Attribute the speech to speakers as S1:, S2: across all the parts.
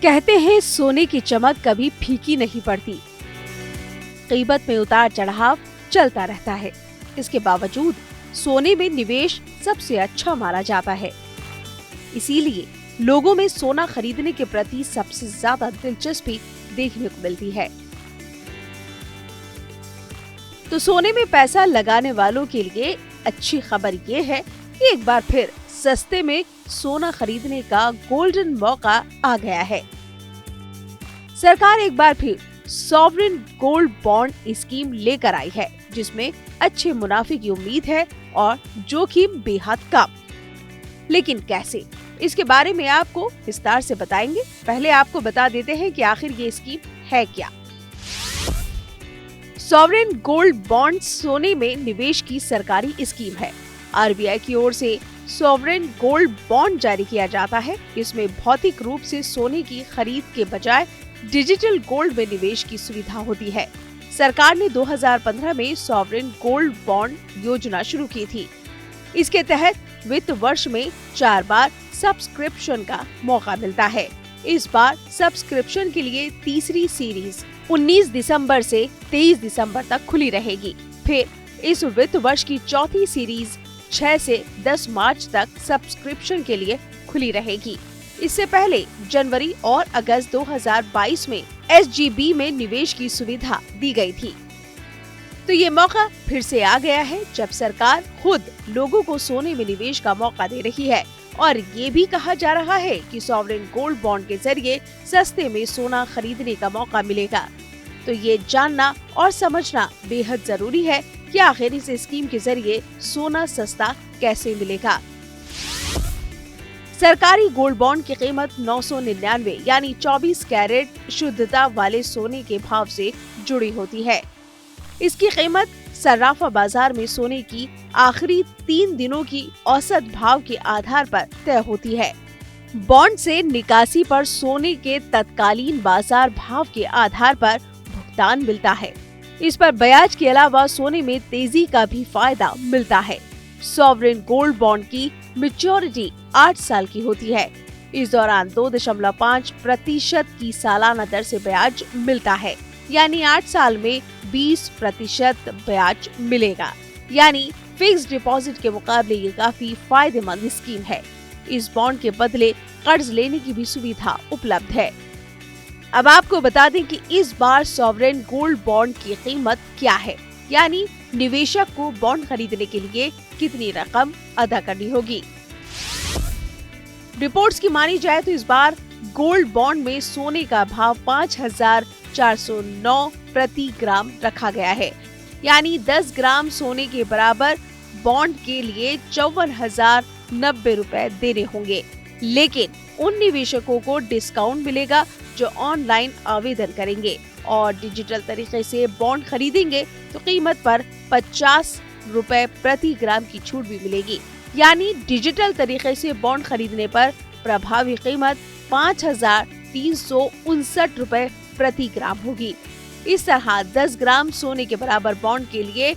S1: कहते हैं सोने की चमक कभी फीकी नहीं पड़ती। कीमत में उतार चढ़ाव चलता रहता है। इसके बावजूद सोने में निवेश सबसे अच्छा माना जाता है। इसीलिए लोगों में सोना खरीदने के प्रति सबसे ज्यादा दिलचस्पी देखने को मिलती है। तो सोने में पैसा लगाने वालों के लिए अच्छी खबर ये है कि एक बार फिर सस्ते में सोना खरीदने का गोल्डन मौका आ गया है। सरकार एक बार फिर सॉवरेन गोल्ड बॉन्ड स्कीम लेकर आई है, जिसमें अच्छे मुनाफे की उम्मीद है और जोखिम बेहद कम। लेकिन कैसे, इसके बारे में आपको विस्तार से बताएंगे। पहले आपको बता देते हैं कि आखिर ये स्कीम है क्या। सॉवरेन गोल्ड बॉन्ड सोने में निवेश की सरकारी स्कीम है। आरबीआई की ओर से सॉवरेन गोल्ड बॉन्ड जारी किया जाता है। इसमें भौतिक रूप से सोने की खरीद के बजाय डिजिटल गोल्ड में निवेश की सुविधा होती है। सरकार ने 2015 में सॉवरेन गोल्ड बॉन्ड योजना शुरू की थी। इसके तहत वित्त वर्ष में 4 बार सब्सक्रिप्शन का मौका मिलता है। इस बार सब्सक्रिप्शन के लिए तीसरी सीरीज 19 दिसंबर से 23 दिसंबर तक खुली रहेगी। फिर इस वित्त वर्ष की चौथी सीरीज 6 से 10 मार्च तक सब्सक्रिप्शन के लिए खुली रहेगी। इससे पहले जनवरी और अगस्त 2022 में SGB में निवेश की सुविधा दी गई थी। तो ये मौका फिर से आ गया है, जब सरकार खुद लोगों को सोने में निवेश का मौका दे रही है। और ये भी कहा जा रहा है कि सॉवरेन गोल्ड बॉन्ड के जरिए सस्ते में सोना खरीदने का मौका मिलेगा। तो ये जानना और समझना बेहद जरूरी है कि आखिर इस स्कीम के जरिए सोना सस्ता कैसे मिलेगा। सरकारी गोल्ड बॉन्ड की कीमत 999 यानी 24 कैरेट शुद्धता वाले सोने के भाव से जुड़ी होती है। इसकी कीमत सर्राफा बाजार में सोने की आखिरी 3 दिनों की औसत भाव के आधार पर तय होती है। बॉन्ड से निकासी पर सोने के तत्कालीन बाजार भाव के आधार पर भुगतान मिलता है। इस पर ब्याज के अलावा सोने में तेजी का भी फायदा मिलता है। सॉवरेन गोल्ड बॉन्ड की मैच्योरिटी 8 साल की होती है। इस दौरान 2.5% की सालाना दर से ब्याज मिलता है, यानी 8 साल में 20% ब्याज मिलेगा। यानी फिक्स डिपॉजिट के मुकाबले ये काफी फायदेमंद स्कीम है। इस बॉन्ड के बदले कर्ज लेने की भी सुविधा उपलब्ध है। अब आपको बता दें कि इस बार सॉवरेन गोल्ड बॉन्ड की कीमत क्या है, यानी निवेशक को बॉन्ड खरीदने के लिए कितनी रकम अदा करनी होगी। रिपोर्ट्स की मानी जाए तो इस बार गोल्ड बॉन्ड में सोने का भाव 5,409 प्रति ग्राम रखा गया है, यानी 10 ग्राम सोने के बराबर बॉन्ड के लिए 54,090 रुपए देने होंगे। लेकिन उन निवेशकों को डिस्काउंट मिलेगा जो ऑनलाइन आवेदन करेंगे और डिजिटल तरीके से बॉन्ड खरीदेंगे तो कीमत पर 50 रुपए प्रति ग्राम की छूट भी मिलेगी। यानी डिजिटल तरीके से बॉन्ड खरीदने पर प्रभावी कीमत 5,359 रुपए प्रति ग्राम होगी। इस तरह 10 ग्राम सोने के बराबर बॉन्ड के लिए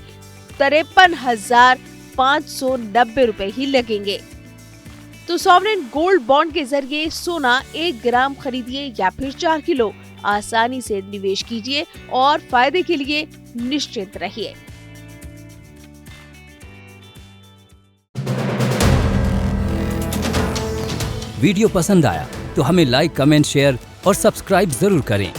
S1: 53,590 रुपए ही लगेंगे। तो सॉवरेन गोल्ड बॉन्ड के जरिए सोना 1 ग्राम खरीदिए या फिर 4 किलो, आसानी से निवेश कीजिए और फायदे के लिए निश्चिंत रहिए।
S2: वीडियो पसंद आया तो हमें लाइक, कमेंट, शेयर और सब्सक्राइब जरूर करें।